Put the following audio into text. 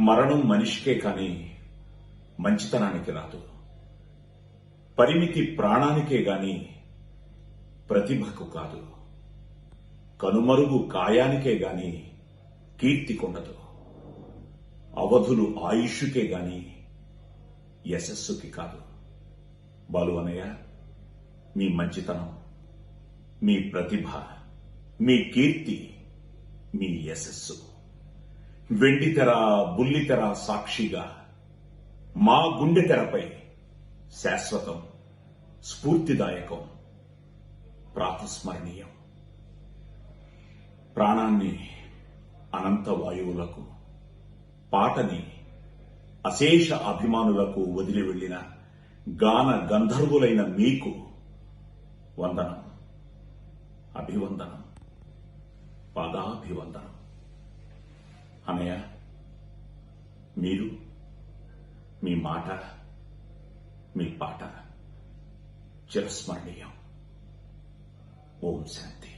మరణం మనిషికే కాని మంచితనానికి రాదు. పరిమితి ప్రాణానికే గాని ప్రతిభకు కాదు. కనుమరుగు కాయానికే గాని కీర్తికొండదు. అవధులు ఆయుష్కే గాని యశస్సుకి కాదు. బాలు అన్నయ్య, మీ మంచితనం, మీ ప్రతిభ, మీ కీర్తి, మీ యశస్సు వెండితెర బుల్లితెర సాక్షిగా మా గుండె తెరపై శాశ్వతం, స్ఫూర్తిదాయకం, ప్రాతస్మరణీయం. ప్రాణాన్ని అనంత వాయువులకు, పాటని అశేష అభిమానులకు వదిలి వెళ్లిన గాన గంధర్వులైన మీకు వందనం, అభివందనం, పాదాభివందనం. అన్నయ్య, మీరు, మీ మాట, మీ పాట చిరస్మరణీయం. ఓం శాంతి.